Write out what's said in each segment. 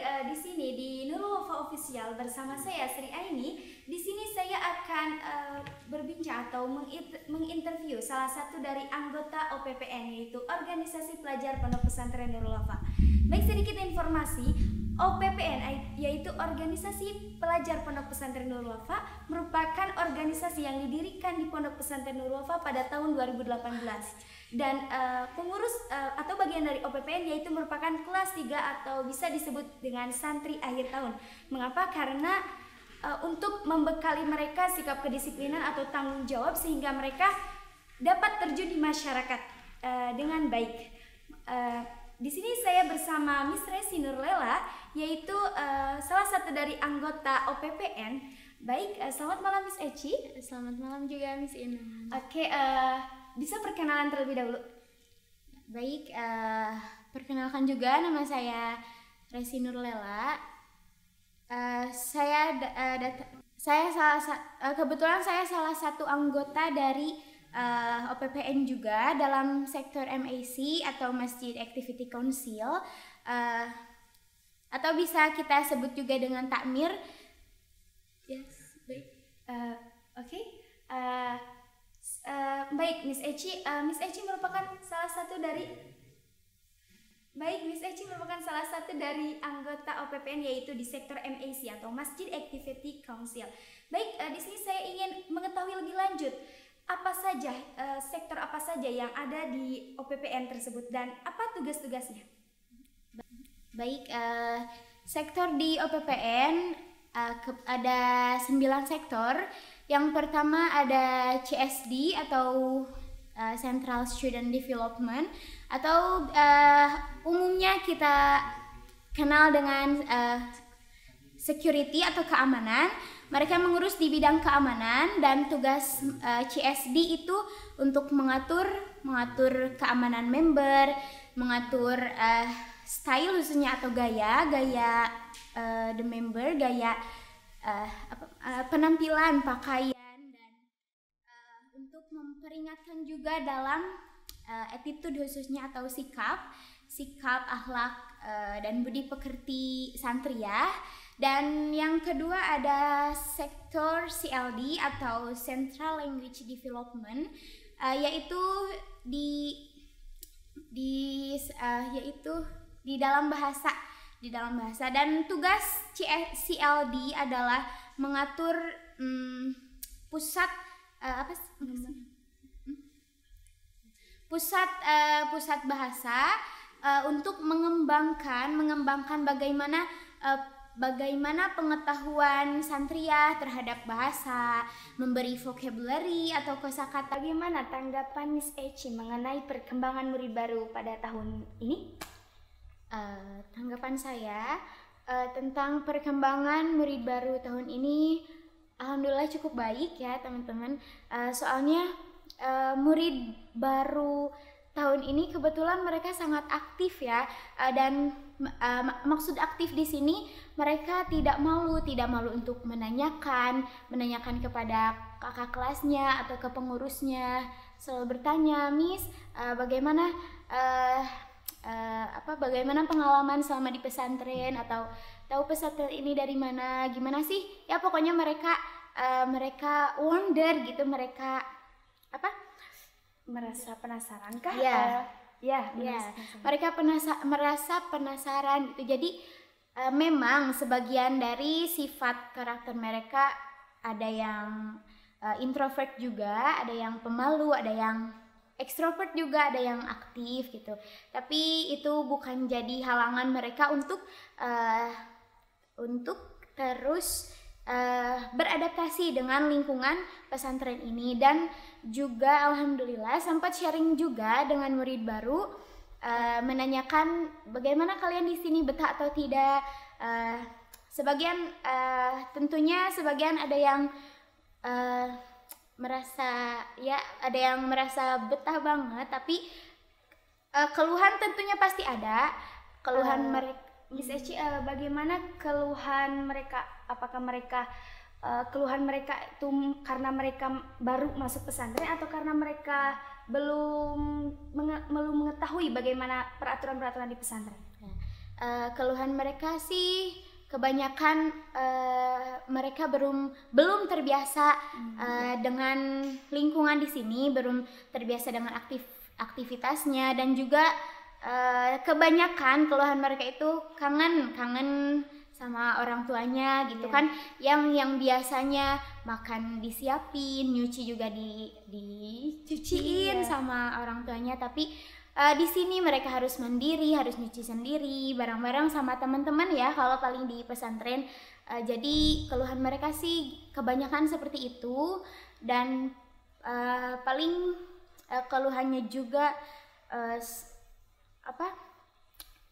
di sini di Nurul Wafa Official bersama saya Sri Aini. Di sini saya akan berbincang atau menginterview salah satu dari anggota OPPN, yaitu Organisasi Pelajar Pondok Pesantren Nurul Wafa. Baik, sedikit informasi, OPPN yaitu Organisasi Pelajar Pondok Pesantren Nurul Wafa merupakan organisasi yang didirikan di Pondok Pesantren Nurul Wafa pada tahun 2018. Dan pengurus atau bagian dari OPPN yaitu merupakan kelas 3 atau bisa disebut dengan santri akhir tahun. Mengapa? Karena untuk membekali mereka sikap kedisiplinan atau tanggung jawab sehingga mereka dapat terjun di masyarakat dengan baik. Di sini saya bersama Miss Resi Nurlela, yaitu salah satu dari anggota OPPN. Baik, selamat malam Miss Eci. Selamat malam juga Miss Ina. Oke, bisa perkenalan terlebih dahulu? Baik, perkenalkan juga nama saya Resi Nurlela. Kebetulan saya salah satu anggota dari OPPN juga dalam sektor MAC atau Masjid Activity Council, atau bisa kita sebut juga dengan takmir. Yes, baik. Oke. Baik, Miss Eci merupakan salah satu dari anggota OPPN yaitu di sektor MAC atau Masjid Activity Council. Baik, di sini saya ingin mengetahui lebih lanjut sektor apa saja yang ada di OPPN tersebut dan apa tugas-tugasnya. Baik, sektor di OPPN ada 9 sektor. Yang pertama ada CSD atau Central Student Development, atau umumnya kita kenal dengan security atau keamanan. Mereka mengurus di bidang keamanan dan tugas CSD itu untuk mengatur keamanan member, mengatur style khususnya atau gaya the member, gaya penampilan, pakaian, dan untuk memperingatkan juga dalam attitude khususnya atau sikap akhlak dan budi pekerti santri ya. Dan yang kedua ada sektor CLD atau Central Language Development, yaitu di dalam bahasa. Dan tugas CLD adalah mengatur pusat bahasa untuk mengembangkan bagaimana pengetahuan santriah terhadap bahasa, memberi vocabulary atau kosakata. Bagaimana tanggapan Miss Eci mengenai perkembangan murid baru pada tahun ini? Tanggapan saya tentang perkembangan murid baru tahun ini, alhamdulillah cukup baik ya teman-teman. Soalnya murid baru tahun ini kebetulan mereka sangat aktif ya, dan maksud aktif di sini mereka tidak malu untuk menanyakan kepada kakak kelasnya atau ke pengurusnya, selalu bertanya, Miss, bagaimana pengalaman selama di pesantren, atau tahu pesantren ini dari mana, gimana sih ya, pokoknya mereka wonder gitu, mereka merasa penasaran kah? Mereka merasa penasaran gitu. Jadi memang sebagian dari sifat karakter mereka ada yang introvert juga, ada yang pemalu, ada yang ekstrovert juga, ada yang aktif gitu. Tapi itu bukan jadi halangan mereka untuk terus beradaptasi dengan lingkungan pesantren ini. Dan juga alhamdulillah sempat sharing juga dengan murid baru, menanyakan bagaimana kalian di sini, betah atau tidak. Tentunya sebagian ada yang ada yang merasa betah banget, tapi keluhan tentunya pasti ada. Keluhan mereka, Miss Eci, bagaimana keluhan mereka? Apakah keluhan mereka itu karena mereka baru masuk pesantren atau karena mereka belum mengetahui bagaimana peraturan-peraturan di pesantren? Keluhan mereka sih kebanyakan mereka belum terbiasa dengan lingkungan di sini, belum terbiasa dengan aktivitasnya, dan juga kebanyakan keluhan mereka itu kangen sama orang tuanya gitu kan, yang biasanya makan disiapin, nyuci juga dicuciin sama orang tuanya, tapi di sini mereka harus mandiri, harus nyuci sendiri barang-barang sama teman-teman ya kalau paling di pesantren. Jadi keluhan mereka sih kebanyakan seperti itu, dan paling keluhannya juga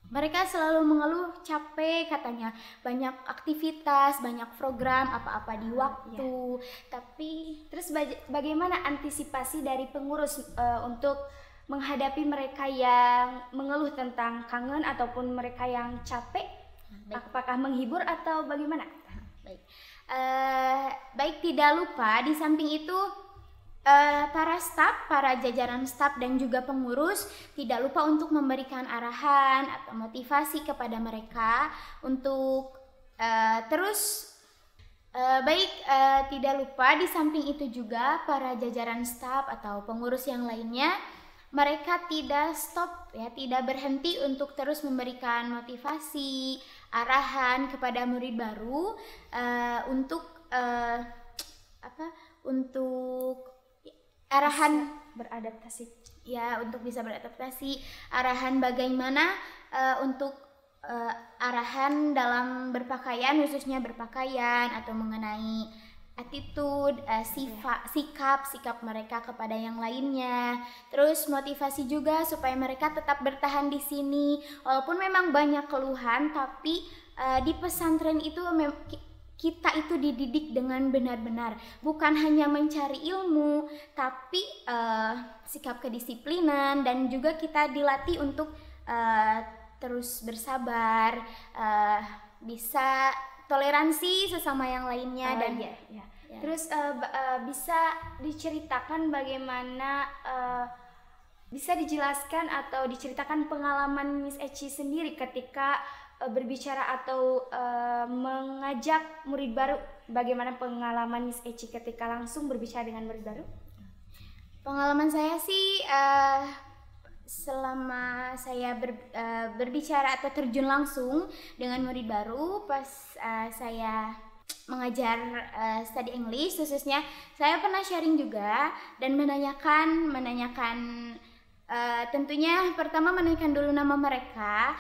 mereka selalu mengeluh capek katanya, banyak aktivitas, banyak program apa-apa di waktu. Tapi terus bagaimana antisipasi dari pengurus untuk menghadapi mereka yang mengeluh tentang kangen ataupun mereka yang capek? Apakah menghibur atau bagaimana? Baik, tidak lupa di samping itu para jajaran staf dan juga pengurus tidak lupa untuk memberikan arahan atau motivasi kepada mereka untuk terus tidak lupa di samping itu juga para jajaran staf atau pengurus yang lainnya, mereka tidak stop ya, tidak berhenti untuk terus memberikan motivasi, arahan kepada murid baru untuk arahan beradaptasi ya, untuk bisa beradaptasi, arahan bagaimana untuk arahan dalam berpakaian, khususnya berpakaian atau mengenai attitude, sikap mereka kepada yang lainnya. Terus motivasi juga supaya mereka tetap bertahan di sini walaupun memang banyak keluhan, tapi di pesantren itu kita itu dididik dengan benar-benar, bukan hanya mencari ilmu, tapi sikap kedisiplinan, dan juga kita dilatih untuk terus bersabar, bisa toleransi sesama yang lainnya, dan ya. Terus bisa diceritakan bagaimana bisa dijelaskan atau diceritakan pengalaman Miss Eci sendiri ketika berbicara atau mengajak murid baru, bagaimana pengalaman Miss Eci ketika langsung berbicara dengan murid baru? Pengalaman saya sih selama saya berbicara atau terjun langsung dengan murid baru pas saya mengajar study English khususnya, saya pernah sharing juga dan menanyakan tentunya pertama menanyakan dulu nama mereka,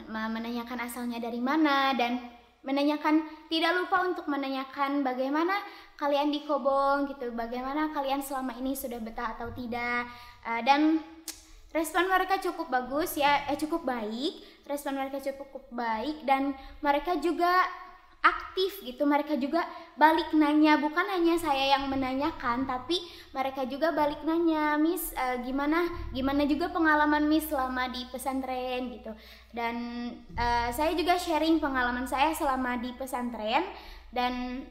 menanyakan asalnya dari mana, dan tidak lupa untuk menanyakan bagaimana kalian di Kobong gitu, bagaimana kalian selama ini sudah betah atau tidak, dan respon mereka cukup bagus ya, cukup baik, respon mereka cukup baik, dan mereka juga aktif gitu, mereka juga balik nanya, bukan hanya saya yang menanyakan, tapi mereka juga balik nanya, Miss gimana juga pengalaman Miss selama di pesantren gitu. Dan saya juga sharing pengalaman saya selama di pesantren, dan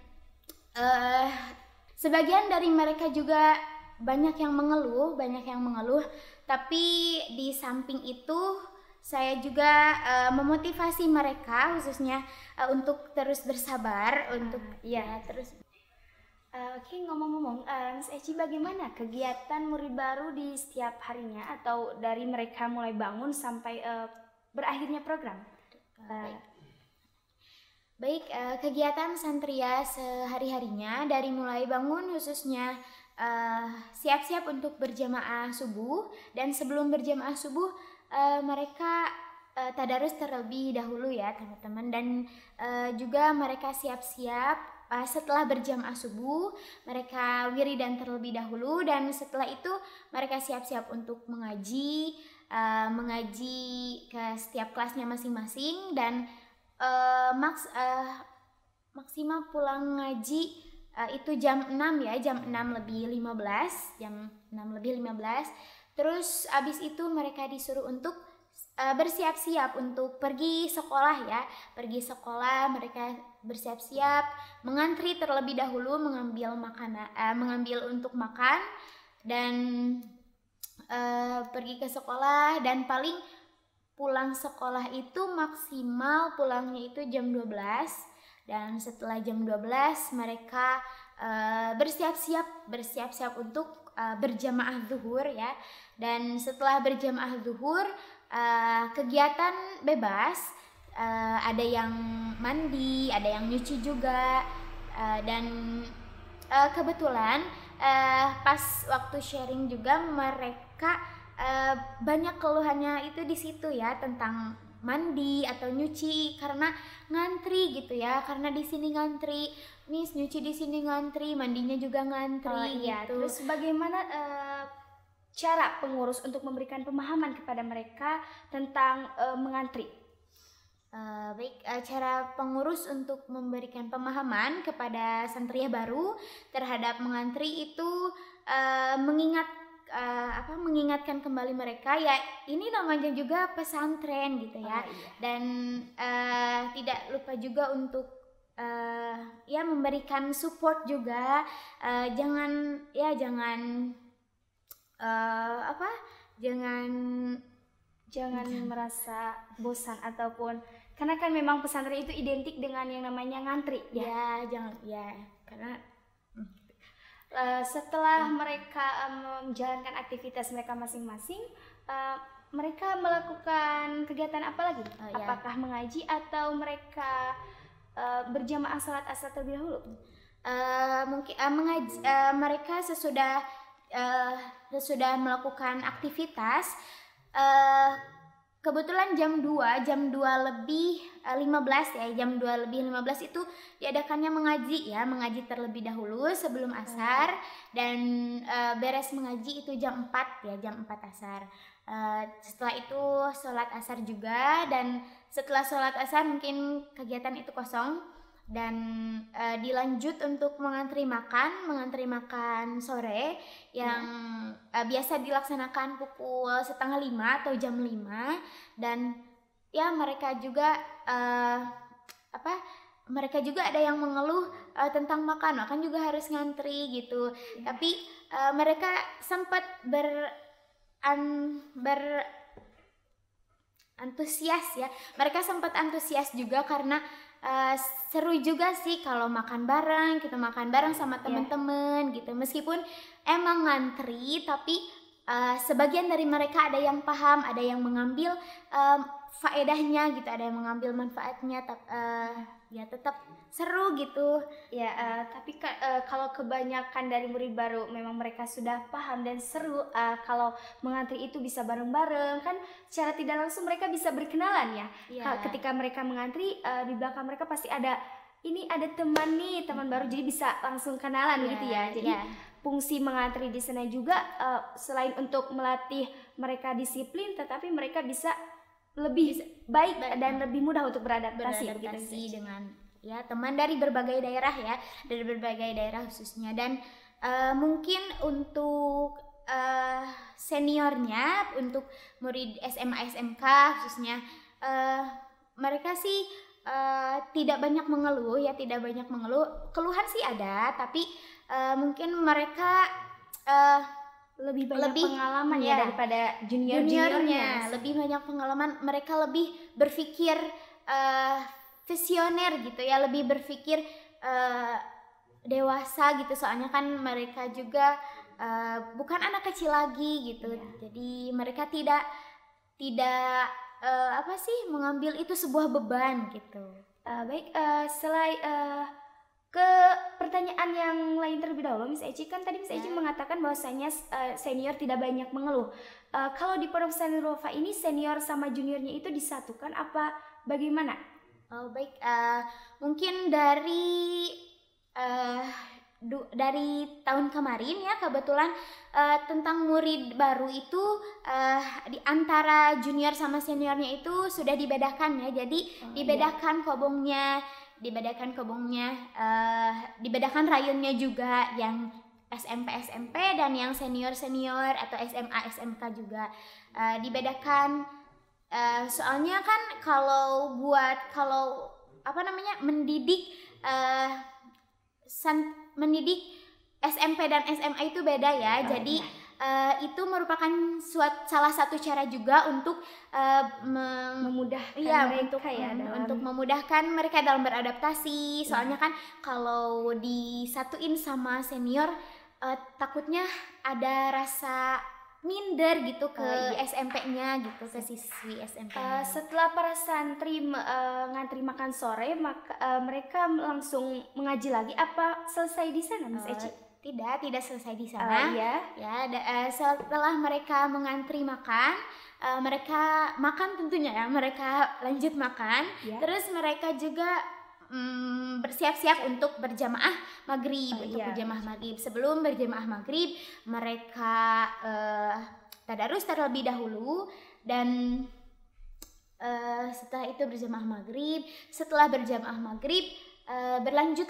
sebagian dari mereka juga banyak yang mengeluh, tapi di samping itu saya juga memotivasi mereka khususnya untuk terus bersabar, untuk terus. Oke, ngomong-ngomong, Miss Eci, bagaimana kegiatan murid baru di setiap harinya atau dari mereka mulai bangun sampai berakhirnya program? Baik, kegiatan Santria sehari-harinya dari mulai bangun khususnya siap-siap untuk berjamaah subuh, dan sebelum berjamaah subuh mereka tadarus terlebih dahulu ya teman-teman, dan juga mereka siap-siap setelah berjamaah subuh mereka wiridan terlebih dahulu, dan setelah itu mereka siap-siap untuk mengaji ke setiap kelasnya masing-masing, dan maksimal pulang ngaji itu jam 6 ya, jam 6:15, terus abis itu mereka disuruh untuk bersiap-siap untuk pergi sekolah ya, mereka bersiap-siap mengantri terlebih dahulu mengambil untuk makan, dan pergi ke sekolah, dan paling pulang sekolah itu maksimal pulangnya itu jam 12, dan setelah jam 12 mereka bersiap-siap untuk berjamaah zuhur ya. Dan setelah berjamaah zuhur kegiatan bebas, ada yang mandi, ada yang nyuci juga, dan kebetulan pas waktu sharing juga mereka banyak keluhannya itu di situ ya, tentang mandi atau nyuci karena ngantri gitu ya, karena di sini ngantri, Miss nyuci di sini ngantri, mandinya juga ngantri Iya, gitu. terus bagaimana cara pengurus untuk memberikan pemahaman kepada mereka tentang mengantri? Baik, cara pengurus untuk memberikan pemahaman kepada santriah baru terhadap mengantri itu mengingatkan kembali mereka ya, ini namanya juga pesantren gitu ya. Iya. Dan tidak lupa juga untuk ya memberikan support juga, jangan Jangan merasa bosan ataupun karena kan memang pesantren itu identik dengan yang namanya ngantri ya. Karena Setelah mereka menjalankan aktivitas mereka masing-masing, mereka melakukan kegiatan apa lagi? Apakah mengaji atau mereka berjamaah salat asar terlebih dahulu? Mungkin mengaji, mereka sesudah melakukan aktivitas, kebetulan jam 2 lebih 15 ya, jam 2 lebih 15 itu diadakannya mengaji terlebih dahulu sebelum asar, dan beres mengaji itu jam 4 ya, jam 4 asar. Setelah itu sholat asar juga, dan setelah sholat asar mungkin kegiatan itu kosong, dan dilanjut untuk mengantri makan sore yang biasa dilaksanakan pukul 4:30 atau jam 5, dan ya mereka juga ada yang mengeluh tentang makan juga harus ngantri gitu. Tapi mereka sempat antusias juga karena seru juga sih kalau kita makan bareng sama temen-temen gitu. Meskipun emang ngantri, tapi sebagian dari mereka ada yang paham, ada yang mengambil faedahnya gitu, ada yang mengambil manfaatnya, ya tetap seru gitu ya. Tapi kalau kebanyakan dari murid baru memang mereka sudah paham dan seru, kalau mengantri itu bisa bareng-bareng kan, secara tidak langsung mereka bisa berkenalan ya. Ketika mereka mengantri, di belakang mereka pasti ada teman baru, jadi bisa langsung kenalan gitu ya. Jadi fungsi mengantri di sana juga selain untuk melatih mereka disiplin, tetapi mereka bisa lebih baik dan lebih mudah untuk beradaptasi dengan ya teman dari berbagai daerah khususnya. Dan mungkin untuk seniornya, untuk murid SMA SMK khususnya, mereka sih tidak banyak mengeluh. Keluhan sih ada, tapi mungkin mereka lebih banyak pengalaman ya daripada juniornya. Lebih banyak pengalaman, mereka lebih berpikir visioner gitu ya, lebih berpikir dewasa gitu, soalnya kan mereka juga bukan anak kecil lagi gitu. Jadi mereka tidak mengambil itu sebuah beban gitu. Baik, selain ke pertanyaan yang lain terlebih dahulu, Miss Eci, kan tadi Miss Eci mengatakan bahwasanya senior tidak banyak mengeluh. Kalau di Pondok Pesantren Nurul Wafa ini senior sama juniornya itu disatukan apa bagaimana? Baik, mungkin dari tahun kemarin ya, kebetulan tentang murid baru itu di antara junior sama seniornya itu sudah dibedakan ya. Jadi dibedakan kobongnya, dibedakan rayonnya juga, yang SMP dan yang senior atau SMA SMK juga dibedakan. Soalnya kan mendidik SMP dan SMA itu beda ya. Jadi itu merupakan salah satu cara juga untuk memudahkan mereka untuk memudahkan mereka dalam beradaptasi. Soalnya kan kalau disatuin sama senior takutnya ada rasa minder gitu ke SMP-nya gitu, ke siswi SMP-nya. Setelah para santri ngantri makan sore, mereka langsung mengaji lagi apa selesai di sana, Miss Eci? Tidak selesai di sana. Setelah mereka mengantri makan, mereka makan tentunya ya, mereka lanjut makan. Terus mereka juga bersiap-siap untuk berjamaah maghrib. Berjamaah maghrib. Sebelum berjamaah maghrib, mereka tadarus terlebih dahulu, dan setelah itu berjamaah maghrib. Setelah berjamaah maghrib, berlanjut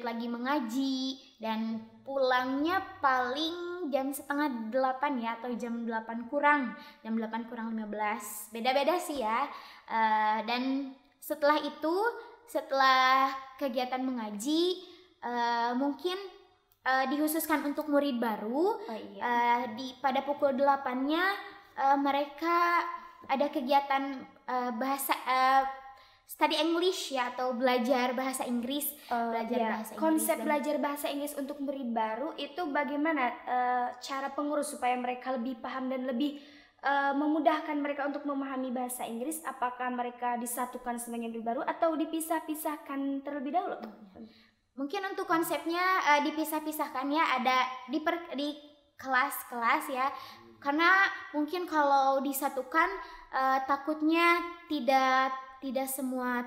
lagi mengaji, dan pulangnya paling jam 7:30 ya, atau jam 8 kurang 15. Beda-beda sih ya. Dan setelah itu, setelah kegiatan mengaji, mungkin dikhususkan untuk murid baru, pada pukul 8-nya mereka ada kegiatan bahasa study English ya, atau belajar bahasa Inggris. Konsep belajar bahasa Inggris untuk murid baru itu bagaimana cara pengurus supaya mereka lebih paham dan lebih memudahkan mereka untuk memahami bahasa Inggris? Apakah mereka disatukan semuanya murid baru atau dipisah-pisahkan terlebih dahulu? Mungkin untuk konsepnya dipisah-pisahkan ya, ada di kelas-kelas ya, karena mungkin kalau disatukan takutnya tidak semua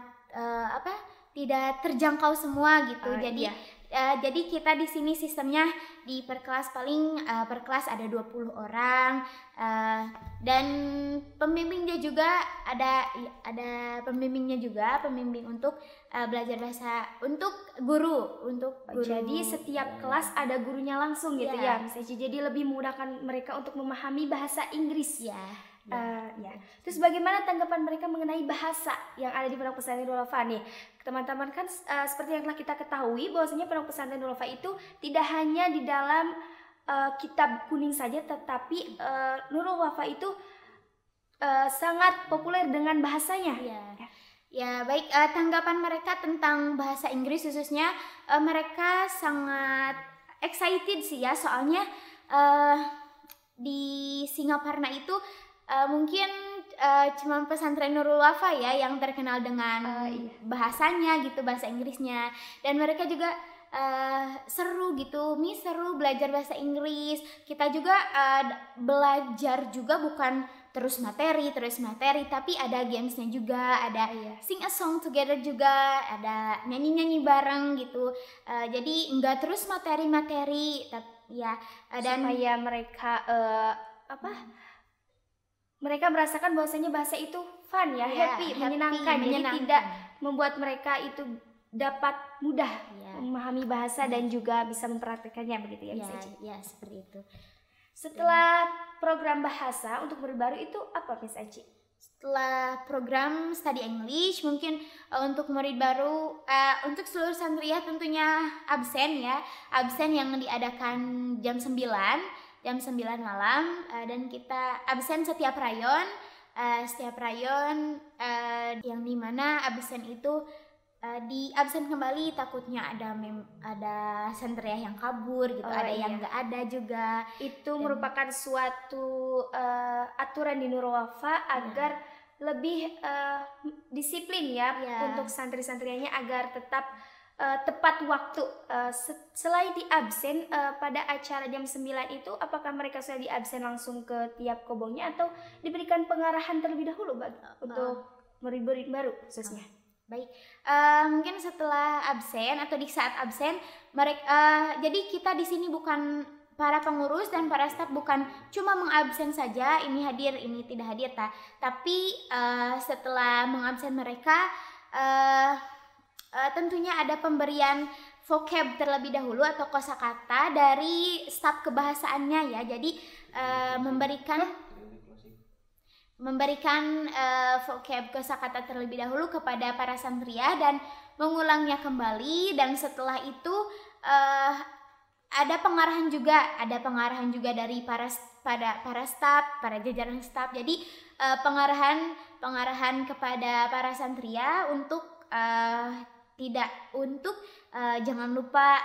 tidak terjangkau semua gitu. Jadi kita di sini sistemnya di per kelas paling per kelas ada 20 orang, dan pembimbingnya juga ada pembimbingnya juga, pembimbing untuk belajar bahasa untuk guru. Jadi setiap kelas ada gurunya langsung gitu ya, misalnya. Jadi lebih memudahkan mereka untuk memahami bahasa Inggris ya. Terus bagaimana tanggapan mereka mengenai bahasa yang ada di Pondok Pesantren Nurul Wafa nih? Teman-teman kan seperti yang telah kita ketahui bahwasanya Pondok Pesantren Nurul Wafa itu tidak hanya di dalam kitab kuning saja, tetapi Nurul Wafa itu sangat populer dengan bahasanya. Baik, tanggapan mereka tentang bahasa Inggris khususnya, mereka sangat excited sih ya, soalnya di Singaparna itu mungkin cuma pesantren Nurul Wafa ya yang terkenal dengan bahasanya gitu, bahasa Inggrisnya, dan mereka juga seru gitu, seru belajar bahasa Inggris. Kita juga belajar juga bukan terus materi, tapi ada gamesnya juga, ada sing a song together juga, ada nyanyi bareng gitu. Jadi enggak terus materi, tapi dan supaya mereka mereka merasakan bahwasanya bahasa itu fun ya, happy, menyenangkan. Jadi tidak membuat mereka itu dapat mudah memahami bahasa dan juga bisa mempraktikkannya, begitu ya, Miss Eci? Seperti itu. Setelah program bahasa untuk murid baru itu apa, Miss Eci? Setelah program study English, mungkin untuk murid baru, untuk seluruh santriah tentunya absen yang diadakan jam 9 malam, dan kita absen setiap rayon, yang dimana absen itu di absen kembali, takutnya ada santriah yang kabur gitu, yang nggak ada juga. Itu merupakan suatu aturan di Nurul Wafa agar lebih disiplin untuk santri-santrianya agar tetap tepat waktu. Selain di absen pada acara jam 9 itu, apakah mereka sudah di absen langsung ke tiap kobongnya atau diberikan pengarahan terlebih dahulu untuk murid-murid baru khususnya? Baik, mungkin setelah absen atau di saat absen jadi kita di sini bukan para pengurus dan para staf bukan cuma mengabsen saja, ini hadir ini tidak hadir tapi setelah mengabsen mereka tentunya ada pemberian vocab terlebih dahulu atau kosakata dari staf kebahasaannya ya. Jadi memberikan vocab kosakata terlebih dahulu kepada para santriah dan mengulangnya kembali, dan setelah itu ada pengarahan juga dari para staf, para jajaran staf. Jadi pengarahan kepada para santria untuk jangan lupa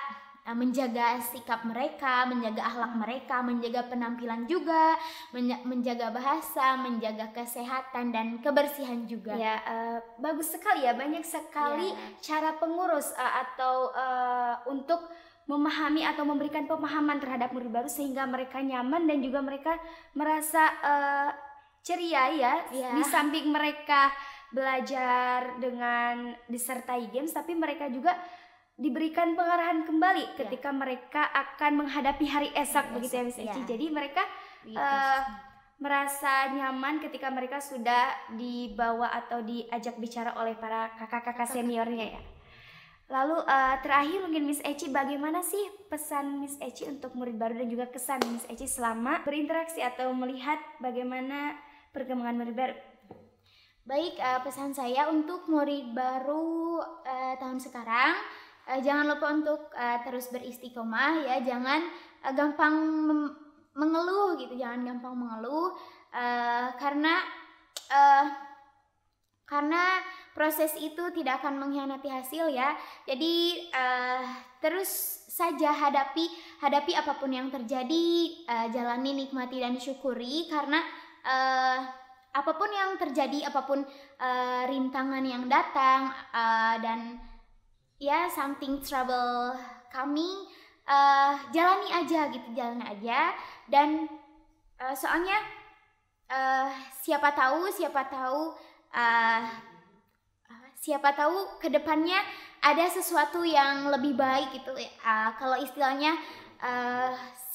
menjaga sikap mereka, menjaga akhlak mereka, menjaga penampilan juga, menjaga bahasa, menjaga kesehatan dan kebersihan juga. Ya, bagus sekali ya, banyak sekali cara pengurus atau untuk memahami atau memberikan pemahaman terhadap murid baru sehingga mereka nyaman dan juga mereka merasa ceria ya. Di samping mereka belajar dengan disertai games, tapi mereka juga diberikan pengarahan kembali ketika mereka akan menghadapi hari esok begitu ya Miss Eci. Jadi mereka merasa nyaman ketika mereka sudah dibawa atau diajak bicara oleh para kakak-kakak seniornya ya. Lalu terakhir mungkin Miss Eci, bagaimana sih pesan Miss Eci untuk murid baru dan juga kesan Miss Eci selama berinteraksi atau melihat bagaimana perkembangan murid baru? Baik, pesan saya untuk murid baru tahun sekarang, jangan lupa untuk terus beristiqomah ya, jangan gampang mengeluh gitu, jangan gampang mengeluh karena proses itu tidak akan mengkhianati hasil ya. Jadi terus saja hadapi apapun yang terjadi, jalani, nikmati dan syukuri karena apapun yang terjadi, apapun rintangan yang datang dan ya something trouble coming, jalani aja dan soalnya siapa tahu kedepannya ada sesuatu yang lebih baik gitu. Kalau istilahnya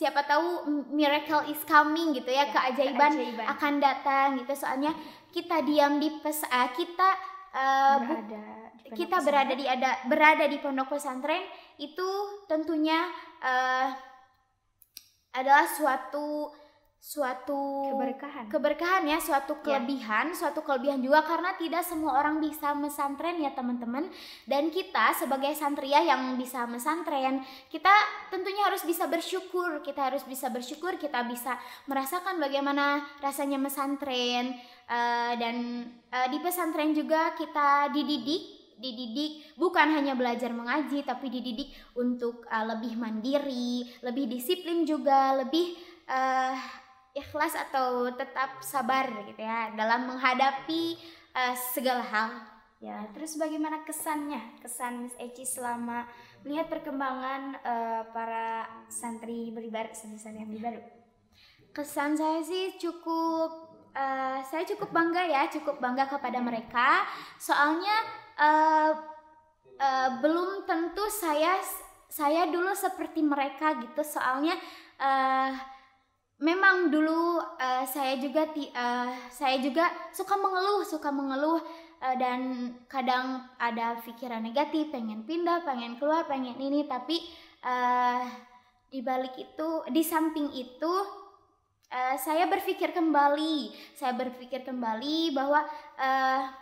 siapa tahu miracle is coming gitu ya, keajaiban akan datang gitu. Soalnya kita diam di berada di pondok pesantren itu tentunya adalah suatu keberkahan ya, suatu kelebihan juga karena tidak semua orang bisa mesantren ya teman-teman. Dan kita sebagai santria yang bisa mesantren, kita tentunya harus bisa bersyukur, kita bisa merasakan bagaimana rasanya mesantren, dan di pesantren juga kita dididik bukan hanya belajar mengaji, tapi dididik untuk lebih mandiri, lebih disiplin juga, lebih ikhlas atau tetap sabar gitu ya dalam menghadapi segala hal. Ya, terus bagaimana kesan Miss Eci selama melihat perkembangan para santri yang baru? Kesan saya sih cukup bangga kepada mereka. Soalnya belum tentu saya dulu seperti mereka gitu. Soalnya memang dulu saya juga suka mengeluh dan kadang ada pikiran negatif, pengen pindah, pengen keluar, pengen ini, tapi di samping itu saya berpikir kembali bahwa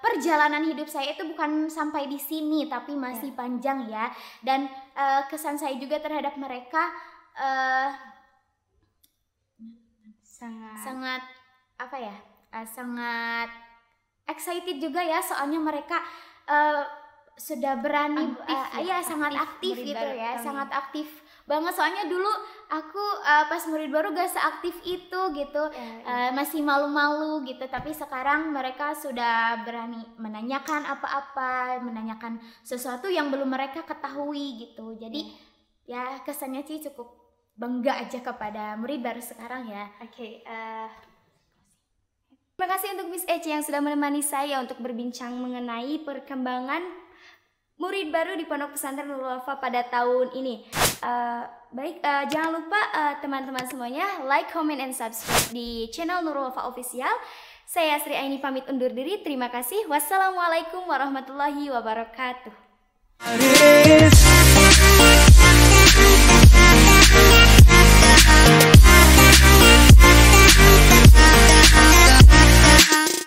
perjalanan hidup saya itu bukan sampai di sini tapi masih panjang ya. Dan kesan saya juga terhadap mereka sangat excited juga ya, soalnya mereka sudah berani sangat aktif gitu ya, sangat aktif banget. Soalnya dulu aku pas murid baru gak seaktif itu gitu, masih malu-malu gitu, tapi sekarang mereka sudah berani menanyakan apa-apa, menanyakan sesuatu yang belum mereka ketahui gitu. Jadi ya kesannya sih cukup bangga aja kepada murid baru sekarang ya. Terima kasih untuk Miss Eci yang sudah menemani saya untuk berbincang mengenai perkembangan murid baru di Pondok Pesantren Nurul Wafa pada tahun ini. Jangan lupa teman-teman semuanya like, comment, and subscribe di channel Nurul Wafa Official. Saya Sri Aini pamit undur diri. Terima kasih. Wassalamualaikum warahmatullahi wabarakatuh.